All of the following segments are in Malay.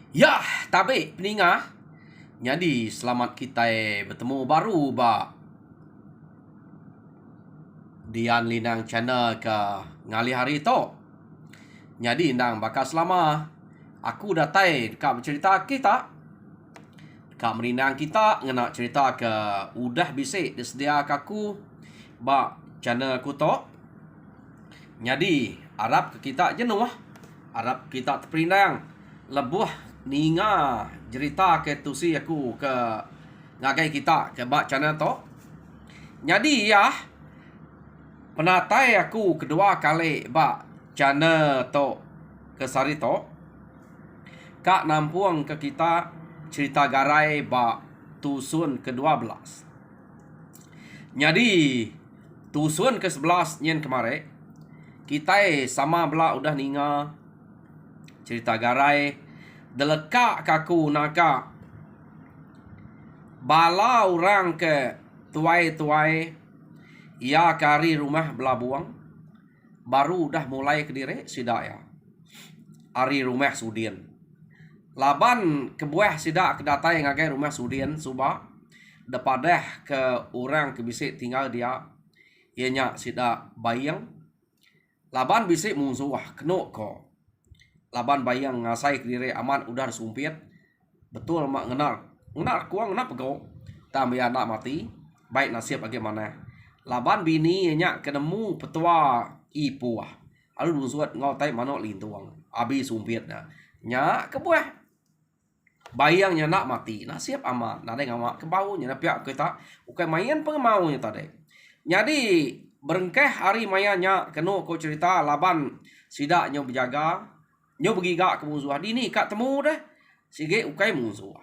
Ya, tapi peninga. Jadi selamat kita bertemu baru ba Dian Linang channel ke ngali hari tu. Jadi nang bakal selama aku datai kak bercerita kita. Kak merinang kita ngena cerita ke udah bisik disedia kaku ba channel aku tu. Jadi harap ke kita jenuh. Harap kita terperinang lebuh ninga cerita ke tusi aku ke ngagai kita ke ba channel tu. Jadi ya penatai aku kedua kali ba channel tu ke sari tu. Kak nampuang ke kita cerita garai ba tusun ke-12. Jadi tusun ke-11 nyen kemarin kita sama bela udah ninga cerita garai deleka kaku naka bala orang ke tuai-tuai ia kari rumah belabuang baru dah mulai ke diri sidak ya ari rumah sudien laban kebuah sidak kedatai ngagai rumah sudien suba depadah ke orang ke bisik tinggal dia ianya sidak bayang laban bisik musuh keno ko laban bayang ngasai ke diri aman udah sumpit betul mak ngenar kuang ngenap go tambah anak mati baik nasib bagaimana laban bini nya kenemu petua ipu alu suat ngau tai mano lintuang abi sumpit nya kebuah bayangnya nak mati nasib amat nade ngamak ke bau nya pihak kita ukai main pengemau nya tadi jadi berengkeh hari mayanya keno ko cerita laban sidak nyo berjaga nyo begiga ke musuh dini kak temu deh sige ukai musuh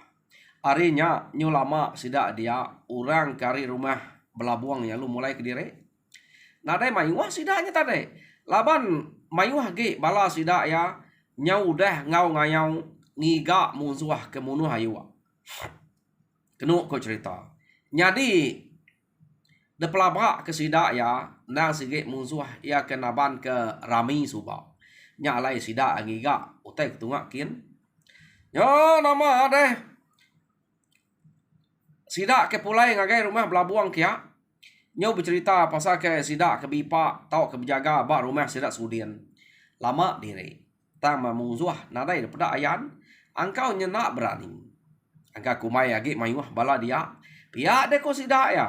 harinya nyo lama sidak dia orang kari rumah belabuang ya lu mulai ke diri nade mayuah sidaknya tadi laban mayuah ge bala sidak ya nyau dah ngau ngayau ngiga musuh kemunuh hayua kenu ko cerita jadi de pelabak ke sidak ya nang sige musuh ya kenaban ke rami suba nya alai sidak ngiga utai ketungak kin yo nama deh sidak ke pulai ngagai rumah belabuang kia nyau bercerita pasal ke sidak ke bipa tau ke berjaga ba rumah sidak sudien lama diri tang musuh nadai daripada ayan angkau nyenak berani angka kumai agi mayuah bala dia pihak deko sidak ya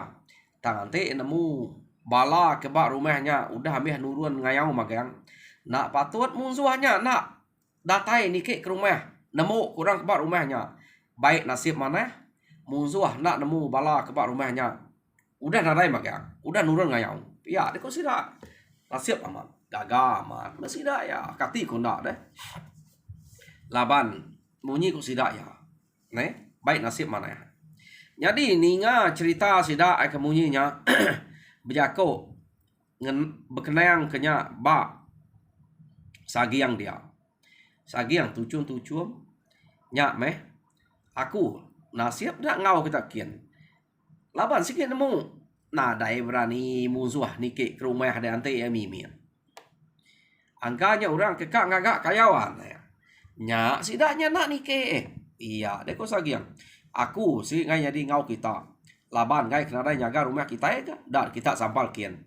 tang ante nemu bala ke bak rumahnya udah ambil nurun ngayau magang nak patut musuhnya nak datai nike ke rumah nemu kurang ke bak rumahnya baik nasib mana musuh nak nemu bala ke bak rumahnya udah nadai magang udah nurun ngayau ya deko sidak nasib amat gagal amat sidak ya kati kunda deh laban bunyi ku sidak ya ne baik nasib mana ya jadi ninga cerita sidak ai kemunyinya berjako berkenang kenya ba sagiang dia sagiang tucun nyak meh aku nasib dak ngau kita kian laban sikit nemu nadai berani musuh nike ke rumah ada ante ya mimin angkanya orang kekak ngagak kayawan ya nya sidaknya nak nike iya deko sagiang aku si ngai jadi ngau kita laban ngai kena nyaga rumah kita ya dak kita sampal kian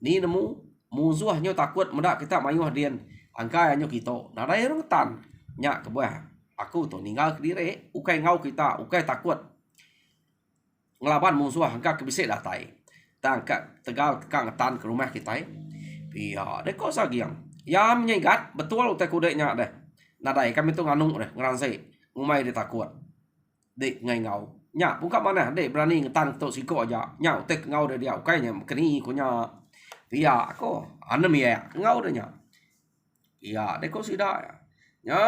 ni nemu musuhnya takut medak kita mayuh dian angka nyo kita nadai rutan nya kebuah aku tu ninggal ke diri ukai ngau kita ukai takut ngelaban musuh angka kebisik datai tangka tegal kang tan ke rumah kita iya deko sagiang ya menyegat betul utai kudeknya deh nadai kami tu nganung deh ngeransai ngumai dia takut dek ngai ngau nya pun kat mana dek berani ngetan tok siko aja nya tek ngau dia ukainya keni kunya iya aku anem ya ngau dia nya iya deko sidak nya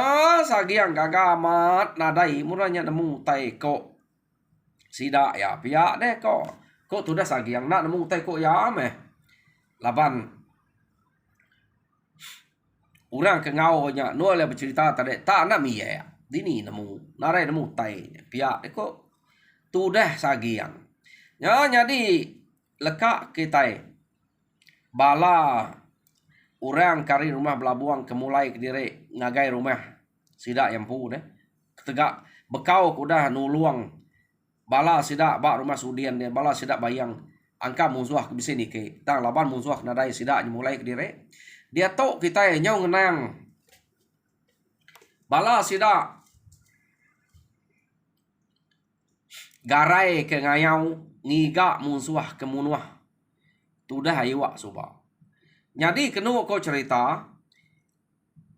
sagiang gaga amat nadai muranya nemu tai ko sidak ya pihak deh ko tu dah sagiang nak nemu tai ko ya meh laban orang ke ngau nya no le bercerita tadi tak nak mi ya dini nemu narai nemu tai pihak eko tu dah sagiang nya jadi lekak kita bala orang kari rumah belabuang kemulai ke diri ngagai rumah sidak yang pu deh tegak bekau kudah nuluang bala sida ba rumah sudian dia bala sida bayang angka musuh ke bisi nike tang laban musuh nadai sida mulai ke dire dia tok kita nyau ngenang bala sida garai ke ngayau ngiga musuh ke munuah tudah aywa suba jadi kenu ko cerita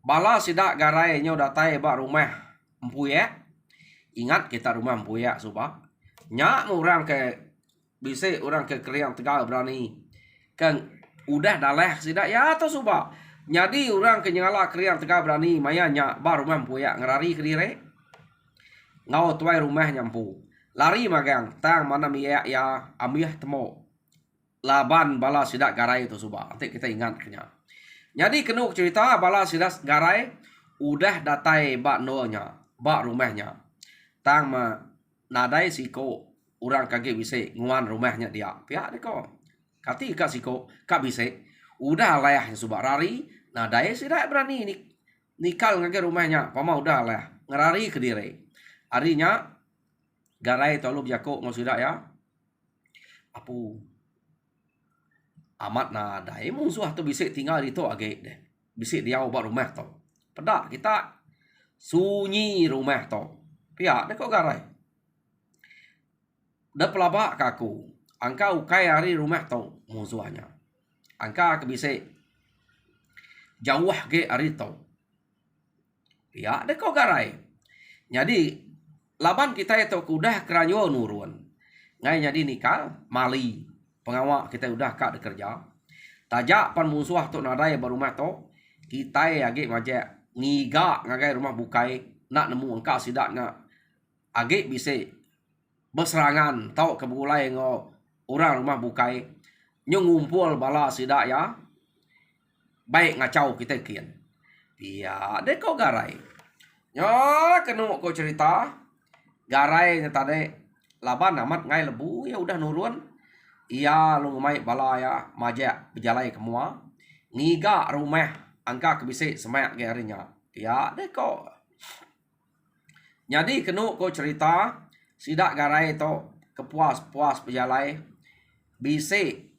bala sida garai nyau datai ba rumah empuya ingat kita rumah empuya suba nyak orang ke bisa orang ke kriang tegal berani kan udah daleh sida ya to suba jadi orang ke nyala kriang tegal berani maya nyak ba rumah empuya ngerari ke dire ngau tuai rumah nyampu lari magang tang mana miya ya amiyah temo laban bala sida garai itu suba nanti kita ingat kenya jadi kenu cerita bala sida garai udah datai ba nonya ba rumahnya tang ma nadai siko orang kage bisa nguan rumahnya dia pihak deko kati ka siko ka bisa udah layah suba rari nadai sida berani nikal ngage rumahnya pama udah layah ngerari ke dire arinya garai tolu jako ngosida ya apu amat nadai musuh tu bisa tinggal itu age deh bisa dia ubah rumah to pedak kita sunyi rumah to pihak deko garai da pelaba kaku angka ukai hari rumah to musuhnya angka ke bisa jauh ge hari to pihak deko garai jadi laban kita itu kudah keranyo nurun ngai jadi nikal mali pengawak kita udah kak bekerja tajak pan musuh tu nadai baru mah to kita age maja niga ngagai rumah bukai nak nemu angka sidak nak age bisa berserangan tau kebulai ngo orang rumah bukai nyungumpul bala sidak ya baik ngacau kita kian dia deko garai nyo kenu ko cerita garai tadi laban amat ngai lebu ya udah nurun iya lu ngemai bala ya maja berjalai kemua niga rumah angka kebisi semak ge harinya ya deko jadi kenu ko cerita sidak garai to kepuas-puas berjalai bisi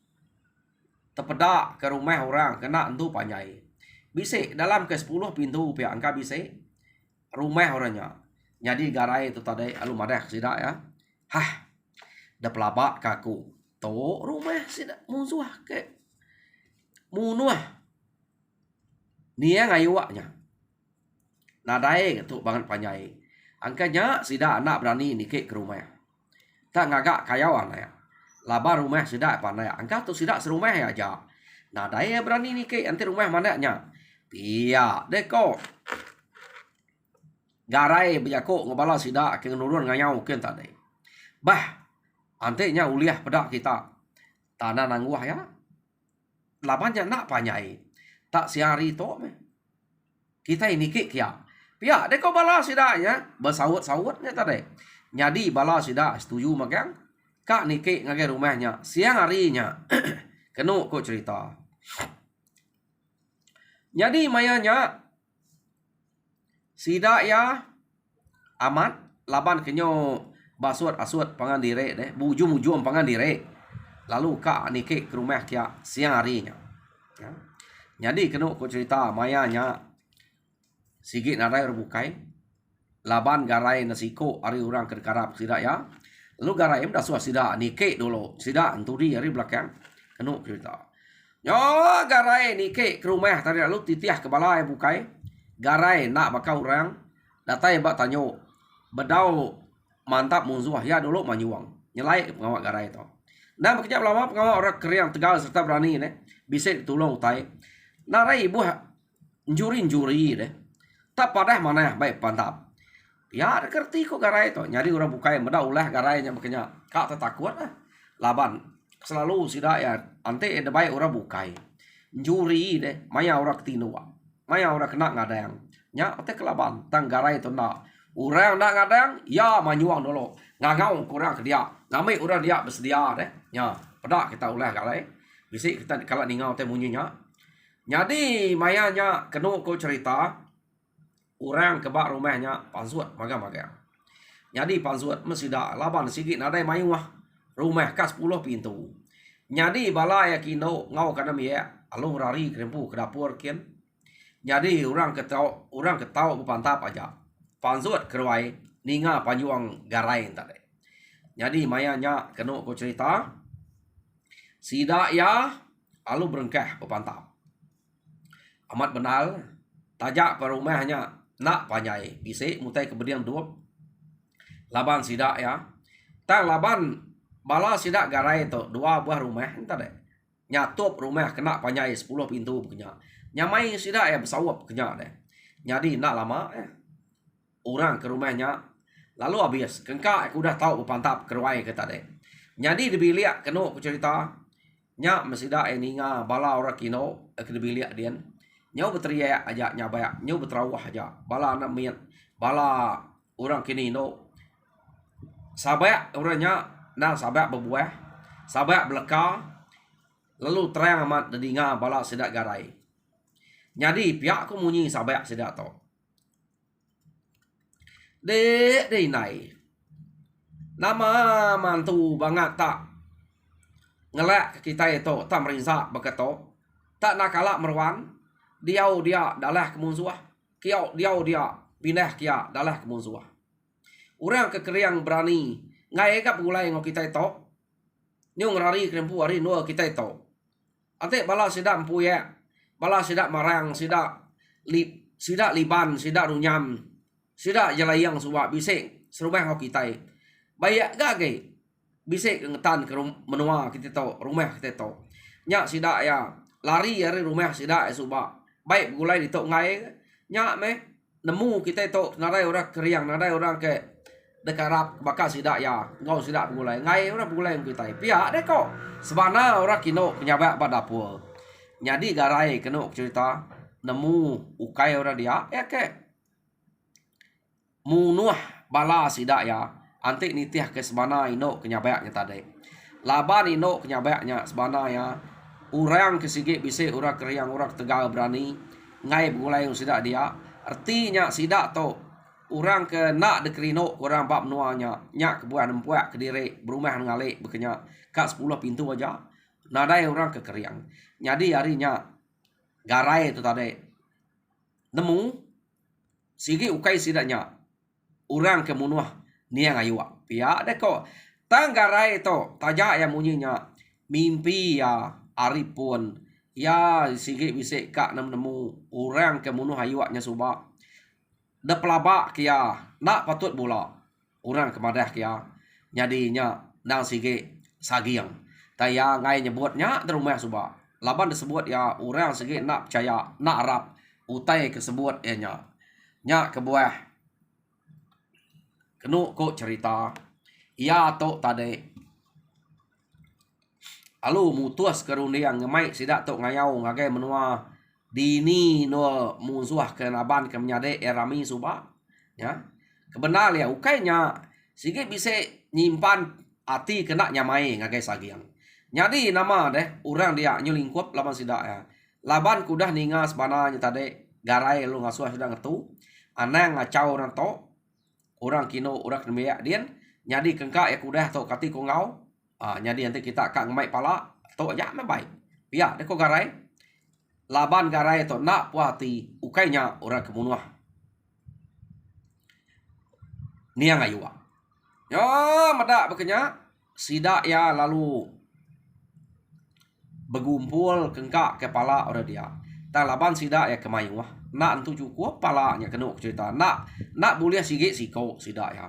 tepedak ke rumah orang kena entu panjai bisi dalam ke 10 pintu pihak angka bisi rumah orangnya jadi garai itu tadi alu madah sidak ya hah da pelabak kaku to rumah sidak musuh ke munuah nia ngayuaknya nadai tu banget panjai angkanya sidak anak berani nike ke rumah tak ngagak kayawan ya laba rumah sidak pandai angka tu sidak serumah ya aja nadai berani nike anti rumah mana nya pia deko garai bejako ngobala sida ke nurun nganyau ken tadi bah antenya uliah pedak kita tanah nangguah ya labannya nak panyai tak siari to me kita ini ke kia pia deko bala sida ya bersawut-sawutnya tadi jadi bala sida setuju magang kak nike ngage rumahnya siang harinya kenu ko cerita jadi mayanya sida ya amat laban kenyo basut asut pangan dire deh bujum pangan dire lalu kak nike ke rumah kia siang harinya ya. Jadi kenu ko cerita mayanya sigit nadai rebukai laban garai nasiko ari orang kerkarap sida ya lalu garai dah suah sida nike dulu sida anturi hari belakang kenu cerita yo garai nike ke rumah tadi lalu titiah ke balai bukai garai nak bakal orang datai bak tanyo bedau mantap musuh ya dulu manyuang nyelai pengawak garai itu dan berkejap lama pengawak orang keriang tegal serta berani bisa ditolong utai narai ibu juri deh tak padah mana baik pantap ya kerti kok garai itu nyari orang bukai bedau ulah garainya makanya kak takut laban selalu sida ya ante ada baik orang bukai juri deh maya orang ketinua maya orang kena ngadang nya otek kelaban tang garai itu nak orang nak ngadang ya manyuang dulu ngangau kurang ke dia ngamai orang dia bersedia deh nya pedak kita ulah garai bisi kita kalau ningau teh munyinya jadi mayanya kenu ko cerita orang kebak rumahnya pansuat maga-maga. Jadi pansuat mesti dah laban sikit nadai mayu rumah kas 10 pintu. Jadi bala ya kino ngau kana ya alung rari krempu ke dapur kian. Jadi orang ketau berpantap aja. Pansuat keruai ninga panjuang garai tadi. Jadi mayanya kena ko cerita sida ya alu berengkah berpantap. Amat benal tajak per rumahnya nak panjai bisik mutai kemudian dua laban sidak ya tang laban bala sidak garai tu 2 buah rumah entah deh nyatup rumah kena panjai 10 pintu punya nyamai sidak ya bersawap kenya deh jadi nak lama orang ke rumahnya lalu habis kengkak aku dah tahu berpantap keruai kata deh jadi dibiliak kena aku cerita nya mesidak ninga bala orang kino ke dibiliak dia nyau berteriak aja nyabayak nyau berterawah aja bala anak miat bala orang kini no sabayak orangnya nah sabayak berbuah sabayak beleka lalu terang amat dedinga bala sedak garai jadi pihak aku munyi sabayak sedak to dek nai nama mantu banget tak ngelak kita itu tak merinsak beketo tak nak kalak merwan dia dalah kemunsuah kiau dia pindah kia dalah kemunsuah orang kekeriang berani ngai gap gulai ngo kita itu nyung rari krempu hari no kita itu ate bala sidak empuya bala sidak marang sidak liban sidak runyam sidak jelayang suwa bisik serumah ngo kita bayak gage bisik ngetan ke menua kita itu rumah kita itu nyak sidak ya lari dari rumah sidak suba baik gulai di tok ngai nya me nemu kita itu nadai orang keriang nadai orang ke dekarap bakal sidak ya ngau sidak gulai ngai orang gulai kita pihak deh kok sebana orang kino penyabak pada dapur jadi garai keno cerita nemu ukai orang dia ya ke munuh bala sidak ya antik nitiah ke sebana ino kenyabaknya tadi laban ino kenyabaknya sebana ya orang kesigit bisik orang keriang orang tegal berani ngai mulai sidak dia artinya sidak tu orang ke nak dekrino orang bab nuanya nyak kebuah nempuak kediri berumah ngalik bekenya kat 10 pintu aja nadai orang ke keriang jadi harinya garai tu tadi nemu sigi ukai sidaknya orang ke munuh niang ayuak pihak deko tang garai tu tajak yang munyinya mimpi ya aripun ya sigi bisik kak nemu orang ke munuh ayuaknya subak de pelabak kia nak patut bola orang kemadah kia nyadinya nang sigi sagiang taya ngai nyebutnya di rumah subak laban disebut ya orang sigi nak percaya nak arab utai kesebut nya kebuah kenu ko cerita ya to tadi alu mutus kerundiang ngemai sidak tok ngayau ngagai menua dini no musuh ke naban ke menyade erami suba ya kebenar ya ukainya sige bisa nyimpan hati kena nyamai ngagai sagiang jadi nama deh orang dia nyulingkup laban sidak ya laban kudah ningas bananya tadi garai lu ngasuh sudah ngetu anang ngacau orang to orang kino orang kemeyak dia nyadi kengkak ya kudah to kati ko ngau jadi nanti kita akan ngemai pala to aja me baik ya deko garai laban garai to nak puati ukainya orang kemunuah niang ayua ya mada bekenya sidak ya lalu bergumpul kengkak kepala orang dia tak laban sidak ya kemayuah nak entu cukup palanya kena cerita nak boleh sigit siko sidak ya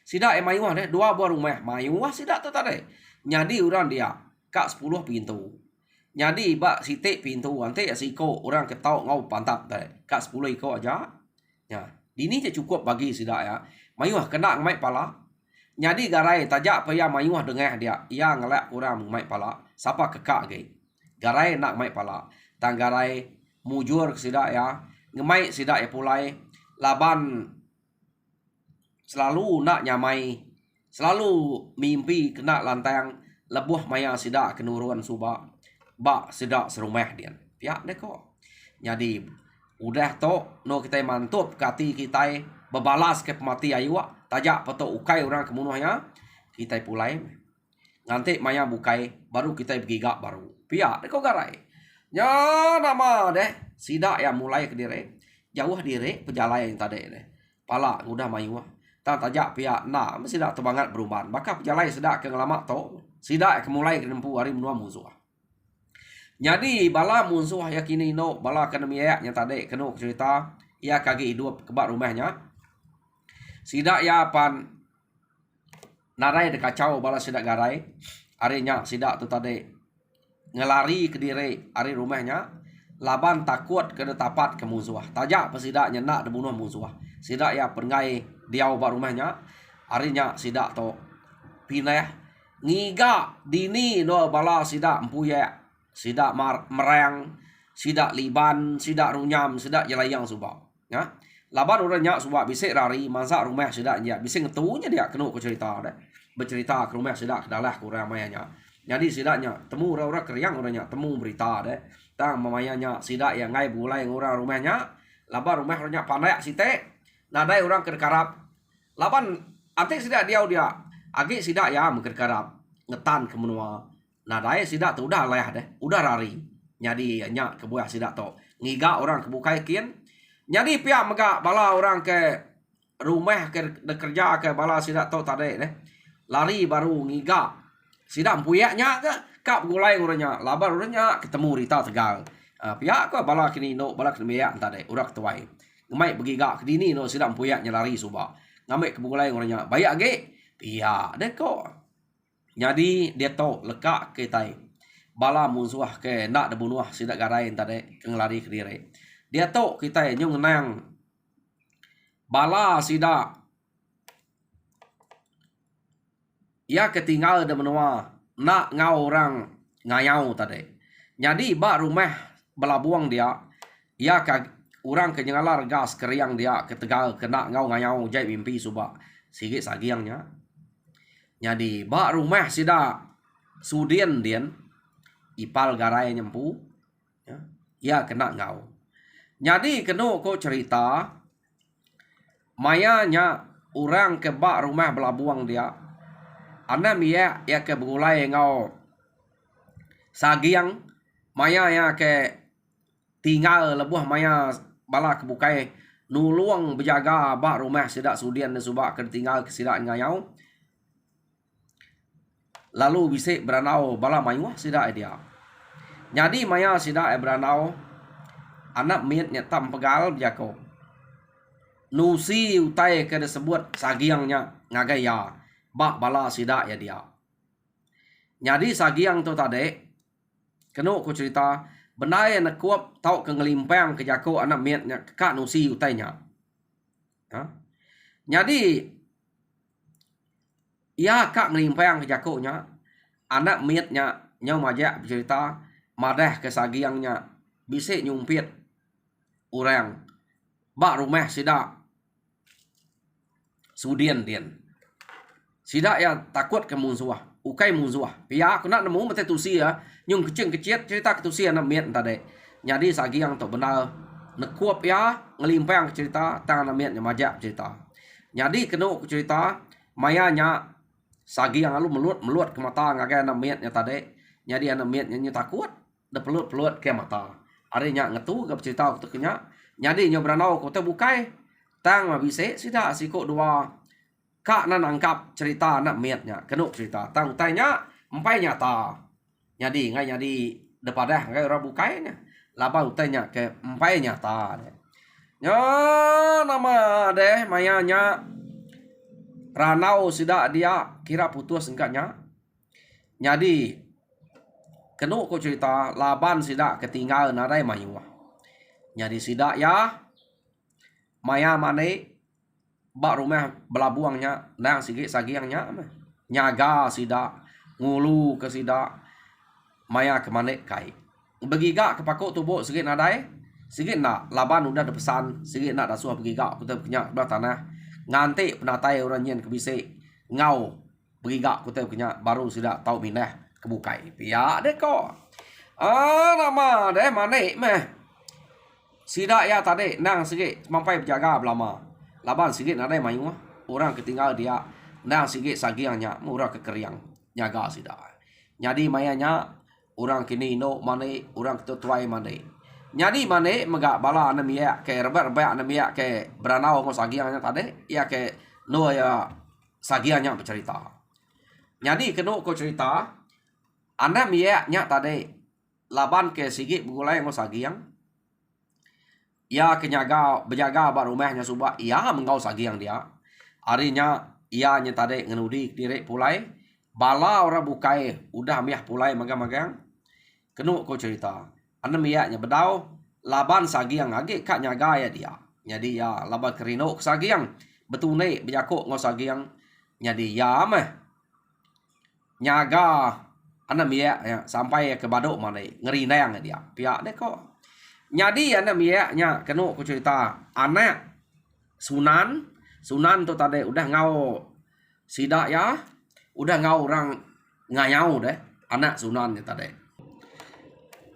sidak ya mayuah deh 2 buah rumah mayuah sidak tu tadi nyadi orang dia kak 10 pintu nyadi bak sitik pintu nanti ya siko orang ketau ngau pantap tadi kak 10 iko aja ya dini je cukup bagi sidak ya mayuah kena ngemai pala nyadi garai tajak paya mayuah dengah dia ia ngelak kurang ngemai pala siapa kekak ge garai nak ngemai pala tang garai mujur ke sidak ya ngemai sidak ya pulai laban selalu nak nyamai selalu mimpi kena lantang lebuh maya sidak kenuruan suba bak sidak serumah dia pihak deko jadi Udah to no kita mantup kati kita bebalas ke pemati ayua tajak peto ukai orang kemunuhnya kita pulai nanti maya bukai baru kita bergigak baru pia deko garai nya nama deh sida ya mulai ke dire jauh dire pejalai yang tadi deh pala udah mayua ta tajak pia na mesti dak tebangat beruban maka pejalai sedak ke ngelama to sida kemulai ke nempu hari menua musuh. Jadi bala musuh yakini no bala kena miyak yang tadi kena cerita ia kaki hidup kebak rumahnya. Sidak ya pan narai de kacau bala sidak garai. Arinya sidak tu tadi ngelari ke diri ari rumahnya. Laban takut kena tapat ke musuh. Tajak pesidaknya nak dibunuh musuh. Sidak ya pengai diau bak rumahnya. Arinya sidak to pindah ngiga dini no bala sidak empuyak. Sidak merang, sidak liban, sidak runyam, sidak jelayang subak. Ya. Laban orangnya subak bisik rari masak rumah sidak dia. Bisik ngetunya dia kena ke cerita deh. Bercerita ke rumah sidak dalah ke ramainya. Jadi sidaknya temu orang-orang keriang orangnya temu berita deh. Tang mamayanya sidak yang ngai bulai orang rumahnya. Laban rumah orangnya pandai site. Nadai orang kerkarap. Laban antik sidak dia. Agi sidak ya kerkarap ngetan ke menua. Nah daya sidak tu udah lah deh, udah rari. Jadi nyak kebuah sidak tu. Ngiga orang kebukai kian. Jadi pihak megak bala orang ke rumah ke kerja ke bala sidak tu tadi deh. Lari baru ngiga. Sidak empuyaknya ke kap gulai orangnya. Labar orangnya ketemu Rita Tegal. Pihak ke bala kini no bala kini meyak tadi. Urak tuai. Ngamai begiga ke dini no sidak empuyaknya lari subak. Ngamai kebulai orangnya. Bayak ge. Pihak deh kok. Jadi dia tahu lekak ke tai. Bala musuh ke nak dibunuh sidak garai tadi ngelari ke diri. Dia tahu kita nyung nang bala sidak ia ketinggal de menua nak ngau orang ngayau tadi. Jadi bak rumah bala buang dia ia ke orang ke nyengalar gas keriang dia ketegal kena ngau ngayau jai mimpi subak sigit sagiangnya. Jadi bak rumah sida sudien dian ipal garai nyempu ya, ia kena ngau. Jadi kena ko cerita mayanya orang ke bak rumah belabuang dia anda mia ya ke begulai ngau sagiang maya ya ke tinggal lebuh maya bala kebukai nuluang berjaga bak rumah sida sudien dan subak ketinggal ke sida ngayau. Lalu bisik beranau bala mayuah sida dia. Jadi maya sida beranau anak mietnya tam pegal jako. Nusi utai ke disebut sagiangnya ngagaya bak bala sida ya dia. Jadi sagiang tu tadi kena ku cerita benai nak kuap tau ke ngelimpang ke jako anak mietnya kak nusi utainya. Ha? Jadi ia kak ngelimpang ke jakonya anak mietnya nyau majak bercerita madah ke sagiangnya bisik nyumpit orang bak rumah sida sudien dian sida ya takut ke musuh ukai musuh pihak aku nak nemu mete tusi ya nyung kecil cerita ke tusi anak miet tadi. Jadi sagiang tu benar nekuap ya ngelimpang cerita tangan anak mietnya majak cerita. Jadi kena cerita mayanya sagi yang lalu meluat ke mata ngagai anak mietnya tadi. Jadi anak mietnya takut de pelut ke mata. Arinya ngetu gap cerita waktu kenya. Jadi nyo beranau ko te bukai tang ma bise sida siko dua kak na nangkap cerita anak mietnya kena cerita tang tanya empai nyata. Jadi ngai jadi depadah ngai ora bukainya. Laba utanya ke empai nyata. Ya nama deh mayanya ranau sida dia kira putus enggaknya. Jadi kena ko cerita laban sida ketinggal narai mayuah. Jadi sida ya maya mane bak rumah belabuangnya nang sigit sagiangnya nyaga sida ngulu ke sida maya ke mane kai. Begiga ke pakok tubuh sigit nadai sigit nak laban udah ada pesan sigit nak dah suah begiga kita punya belah tanah nganti penatai orang nyen kebisik ngau berigak kutai kenya baru sudah tahu minah kebukai pia deh kok nama deh mane meh Sida ya tadi nang sikit mampai berjaga belama. Laban sikit nadai mayu orang ketinggal dia nang sikit sagiangnya murah kekeriang nyaga sida. Jadi mayanya orang kini no mane orang ketuai mane. Jadi mane mega bala anemia ke rebak anemia ke beranau mo sagiangnya tadi ya ke no ya sagiangnya bercerita. Jadi keno ko cerita anemia nya tadi laban ke sikit begulai mo sagiang ia kenyaga berjaga bar rumahnya subah ia mengau sagiang dia harinya ia nya tadi ngenudi diri pulai bala orang bukai udah miah pulai magang-magang kenu ko cerita ane miak nya bedau laban sagiang age kak nyaga ya dia jadi ya laban kerino sagiang betune berjakok ngau sagiang jadi ya mah nyaga ane miak ya sampai ke badok mana ngeri nang dia pihak deh kok. Jadi anak miaknya kenu ku cerita anak Sunan tuh tadi udah ngau sida ya udah ngau orang ngayau deh anak Sunan tadi.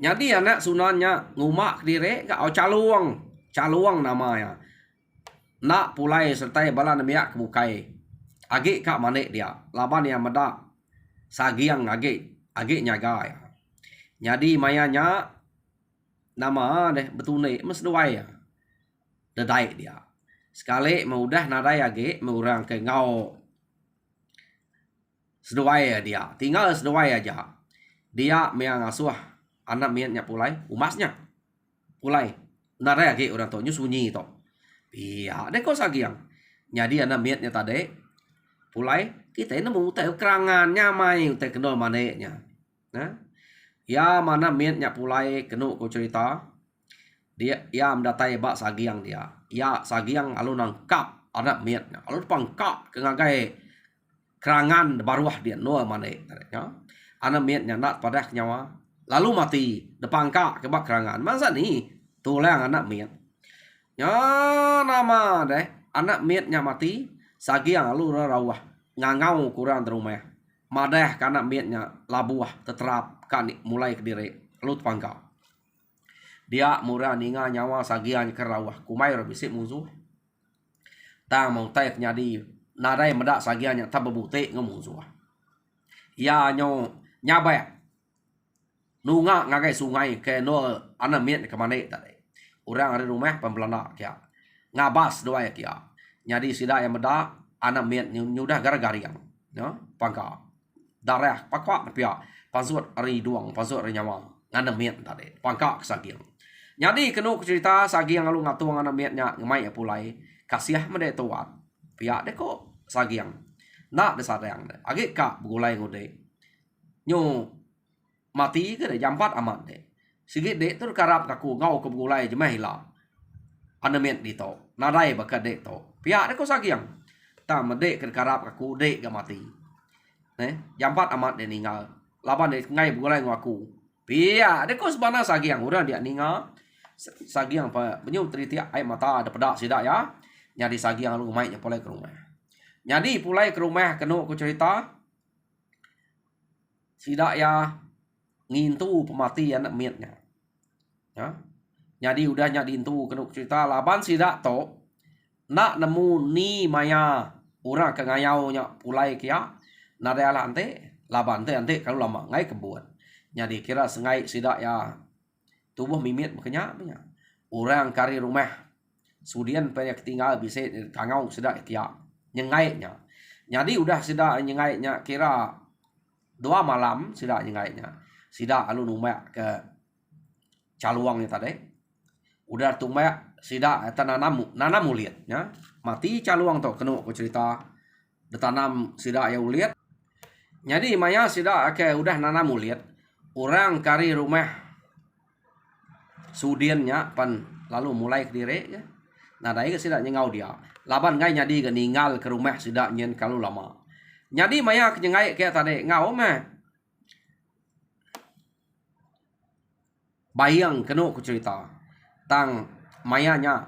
Jadi anak Sunannya ngumak diri kau caluang namanya nak pulai sertai bala miak kebukai agi kak manik dia laban yang medak sagiang agi nyaga ya. Jadi mayanya nama deh betune mes doai ya dedai dia sekali mau udah nadai age mengurang ke ngau sedoai ya dia tinggal sedoai aja dia meang asuh anak miatnya pulai umasnya pulai nadai age orang tuanya sunyi to iya deh kok sagiang jadi anak miatnya tadi pulai kita ini mau tahu kerangannya mai teh kenal maneknya nah ya mana miatnya pulai kenu ko cerita dia ya mendatai bak sagiang dia ya sagiang alun nangkap anak miatnya alun pangkap ke ngagai kerangan baruah dia no mane ya anak miatnya nak pada nyawa lalu mati depan kak ke bak kerangan masa nih tulang anak miat ya nama deh anak miatnya mati sagiang alun rawah ngangau kurang terumah madah karena miatnya labuah teterap kan mulai ke diri lut pangka dia murah ninga nyawa sagian kerawah kumai bisik musuh tang mau tek nyadi nadai medak sagiannya tak bebukti ngemusuh ya nyo nyabai nunga ngagai sungai ke no ana miet ke mana tadi orang ada rumah pembelanda kia ngabas doa ya kia nyadi sida yang medak ana miet nyudah gara-gariang no pangka darah pakwa pia pasut ari duang pasut ari nyawa ngana miet tadi pangka sagiang jadi kenu cerita sagiang lalu ngatuang ngana mietnya ngemai pulai kasiah mede tuat pihak de kok sagiang nak de sadang de age ka begulai ngode nyu mati ke de jampat amat de sigit de tur karap kaku ngau ke begulai jemah hila ana miet di to nadai bakat de to pihak de kok sagiang ta mede ke karap kaku de ga mati jampat amat de ninggal laban de ngai begulai ngaku pia de kos bana sagiang urang dia ninga sagiang pa benyu triti ai mata ada pedak sida ya nyadi sagiang lu mai pulai ke rumah nyadi pulai ke rumah kenu ku cerita sida ya ngintu pemati anak mietnya ya nyadi udah nyadi intu kenu cerita laban sida to nak nemu ni maya urang ke ngayau nya pulai kia nada ala ante laban ante kalau lama ngai kebun nyadi kira sengai sida ya tubuh mimit makanya orang kari rumah sudian banyak tinggal bisa kangau sida kia nyengainya jadi udah sida nyengainya kira 2 malam sida nyengainya sida alun umak ke caluangnya tadi udah tumak sida nanam uliat ya mati caluang to kenu aku cerita detanam sida ya uliat jadi maya sida ke udah nanam uliat orang kari rumah sudiannya pan lalu mulai ke diri ya nah dari ke sida nyengau dia laban ngai nyadi ke ninggal ke rumah sida nyen kalau lama nyadi maya ke ngai kayak tadi ngau mah bayang kenu ku cerita tang mayanya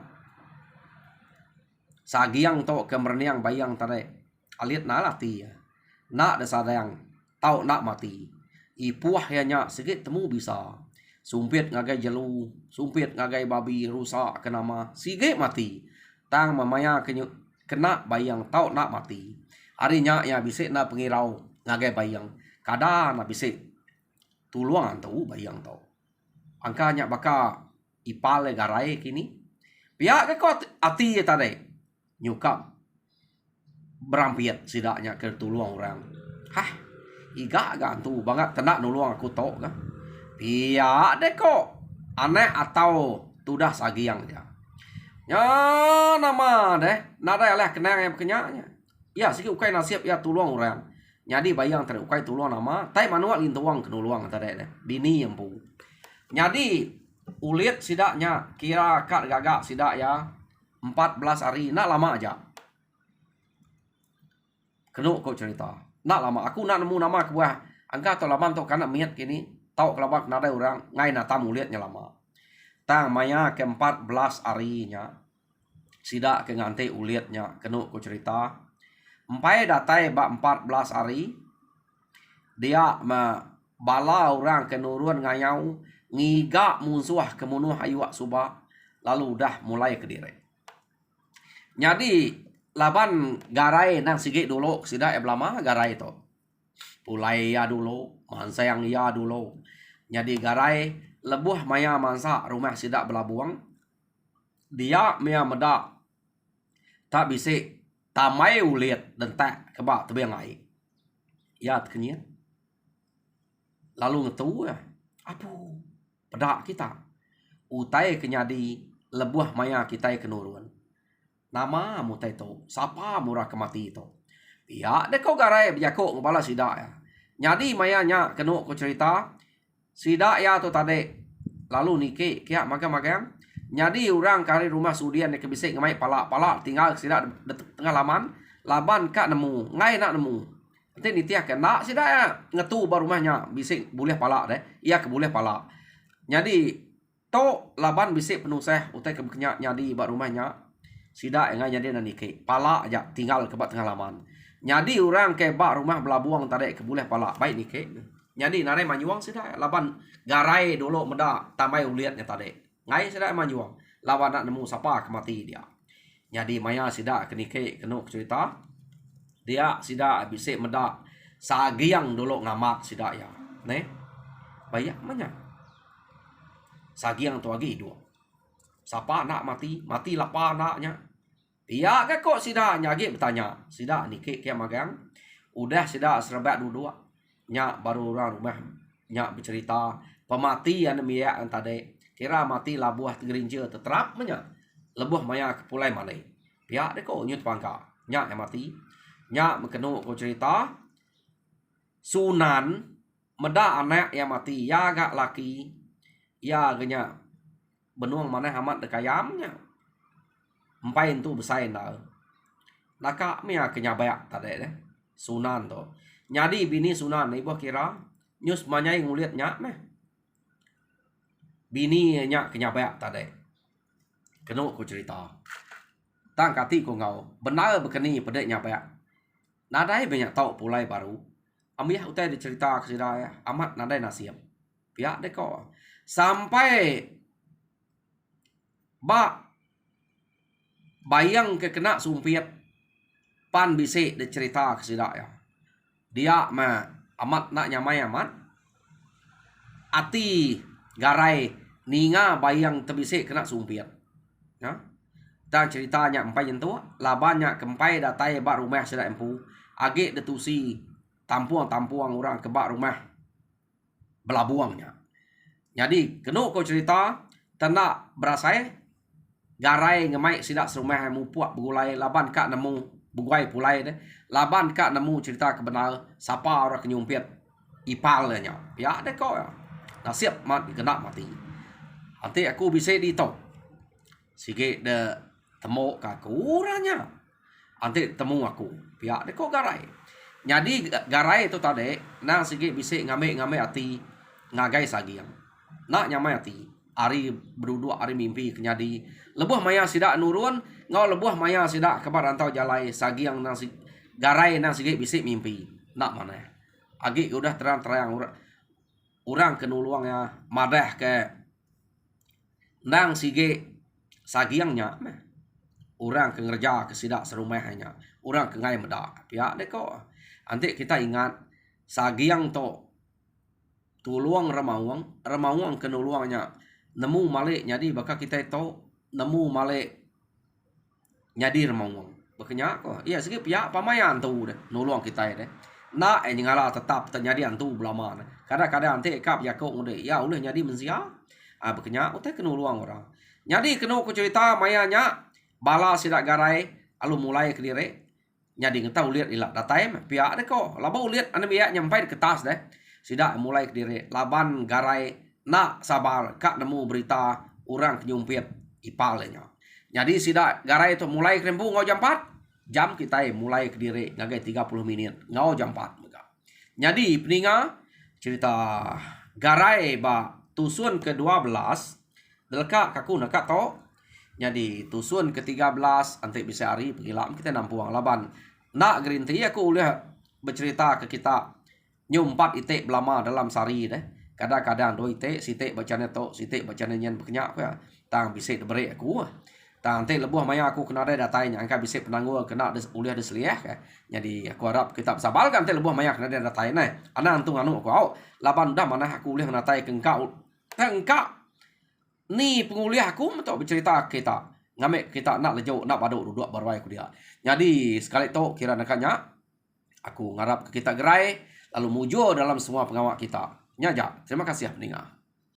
sagiang to kemerniang bayang tadi alit nalati ya nak desadang tau nak mati ipuah ya nya sikit temu bisa Sumpit ngagai jelu, sumpit ngagai babi rusak kenama. Sige mati. Tang mamaya kena bayang tau nak mati. Arinya ya bisik na pengirau ngagai bayang. Kada na bisik tuluang tau bayang tau. Angkanya baka ipale garai kini. Pihak ke kau ati ya tadi. Nyukap berampiat sidaknya ke tuluang orang. Hah, iga gantu banget tenak nuluang aku tau kan. Pihak deh kok aneh atau tudah sagiang dia. Ya nama deh, nada ya lah kenang yang kenyanya. Ya sih ukai nasib ya tuluang orang. Nyadi bayang terukai tuluang nama, tai manual lintuang kenuluang tadi deh. Bini yang pu. Nyadi ulit sidaknya kira kak gagak sidak ya 14 hari nak lama aja. Kenu kau cerita. Nak lama aku nak nemu nama kebuah. Angka atau laman tu karena miat kini. Tahu kelabak nada orang ngai nata muliatnya lama. Tang maya ke 14 harinya. Sidak ke ngante uliatnya. Kenu ku cerita. Empai datai bak 14 hari. Dia bala orang kenurun ngayau. Ngiga musuh kemunuh ayuak subah. Lalu dah mulai ke diri. Jadi laban garai nang sigit dulu. Sidak lama garai tu. Pulai ya dulu. Mansayang ya dulu. Jadi garai lebuh maya mansa rumah sidak belabuang. Dia maya medak. Tak bisik. Tamai ulit dan tak kebak tebiang air. Ya kenyit. Lalu ngetu ya. Aduh. Pedak kita. Utai kenyadi lebuh maya kita kenurun. Nama mutai tu. Siapa murah kemati itu. Ya dek kau garai bijakok ngepala sidak ya. Nyadi mayanya kenu ku cerita. Sidak ya tu tadi. Lalu nike kia magang-magang. Nyadi orang kari rumah sudian yang kebisik ngemai palak-palak tinggal sidak tengah laman. Laban kak nemu. Ngai nak nemu. Nanti nitiah kena sidak ya. Ngetu baru rumahnya. Bisik boleh palak deh. Ia ke boleh palak. Nyadi. To laban bisik penusah. Utai kebekenyak nyadi baru rumahnya. Sidak yang ngai nyadi dan nike. Palak aja tinggal ke tengah laman. Nyadi orang ke bak rumah belabuang tadi ke boleh palak. Baik nike. Nyadi nare manyuang sidak. Laban garai dulu medak tamai uliatnya tadi. Ngai sidak manyuang. Lawan nak nemu siapa kemati dia. Nyadi maya sidak kenike kenu cerita. Dia sidak bisik medak sagiang dulu ngamak sidak ya. Ne? Bayak mana? Sagiang tu lagi dua. Siapa nak mati? Mati lapa anaknya. Dia ke kok sidak nyagi bertanya. Sidak nike kia magang. Udah sidak serabak dua-dua. Nyak baru orang rumah. Nyak bercerita. Pemati yang miyak yang tadi. Kira mati labuah tegerinja terterap mana. Lebuh maya kepulai mana. Pihak dia kok nyut pangka. Nyak yang mati. Nyak mengkenuk kau cerita. Sunan. Meda anak yang mati. Ya agak laki. Ya agaknya. Benuang mana amat dekayamnya. Empai itu besain dah. Nakak miya kenyabayak tadi deh. Sunan tu. Nyadi bini sunan ibu kira nyus manyai nguliat nyak meh. Bini nyak kenyabayak tadi. Kenu ku cerita. Tang kati ku ngau. Benar berkeni pedek nyabayak. Nadai banyak tahu pulai baru. Amiyah utai dicerita ke sidaya. Amat nadai nasib. Pihak deh kau. Sampai bak bayang ke kena sumpit. Pan bisik dicerita ke sidaya. Dia mah amat nak nyamai amat. Ati garai ninga bayang terbisik kena sumpit. Ya. Dan ceritanya empai jentu. Labannya kempai datai bak rumah sidak empu. Agak detusi tampuang-tampuang orang ke bak rumah belabuangnya. Jadi kenu kau cerita. Tanda berasai. Garai ngemai sidak serumah yang mupuak begulai. Laban kak nemu. Bugai pulai deh. Laban kak nemu cerita kebenar. Siapa orang kenyumpit. Ipalnya. Ya deh kau ya. Nasib mati kena mati. Nanti aku bisa ditok. Sige de temu kaku orangnya. Nanti temu aku. Pihak deh kau garai. Jadi garai itu tadi. Nang sige bisa ngambil hati. Ngagai sagiang. Nak nyamai hati. Hari berdua hari mimpi kenyadi. Lebuh maya sidak nurun. Ngau lebuh maya sidak kebar rantau jalai. Sagiang nang garai nang sige bisa mimpi. Nak mana? Agi udah terang-terang orang kenuluangnya madah ke nang sige sagiangnya orang ke ngerja ke sidak serumahnya orang ke ngai medak pihak deko ante kita ingat sagiang to tuluang remawang kenuluangnya nemu malik nyadi baka kita itu nemu malik nyadi remawang bakanya ko iya segi pihak pamayan tu deh nuluang kita deh na nyingala tetap terjadi antu belama kadang-kadang ante kap yakok ngode ya uleh nyadi mensia bakanya utai kenuluang orang nyadi kena ku cerita mayanya bala sidak garai alu mulai ke dire nyadi ngeta uliat ila datai pihak deh ko laba uliat ane biak nyampai ke tas deh sidak mulai ke dire laban garai nak sabar kak nemu berita orang kenyumpit ipalnya jadi sidak garai itu mulai krempu ngau jam 4 jam kita mulai ke dire ngagai 30 menit ngau jam 4 mega jadi peninga cerita garai ba tusun ke-12 delka kaku nak to jadi tusun ke-13 antik bisa hari pengilam kita nampuang laban nak gerinti aku boleh bercerita ke kita nyumpat itik belama dalam sari deh kadang-kadang doi itik sitik bacanya to sitik bacanya nyen berkenyak ya tang bisik debere aku tang te lebuh maya aku kena ada datanya angka bisik penangguh kena uliah deseliah ka jadi aku harap kita sabalkan te lebuh maya kena ada datanya ana antung anu aku au laban dah mana aku uliah natai ke engkau ni penguliah aku mentok bercerita kita ngamek kita nak lejo nak baduk duduk barwai aku dia jadi sekali tu kira nakanya aku ngarap ke kita gerai lalu mujur dalam semua pengawak kita nyajak terima kasih pendengar.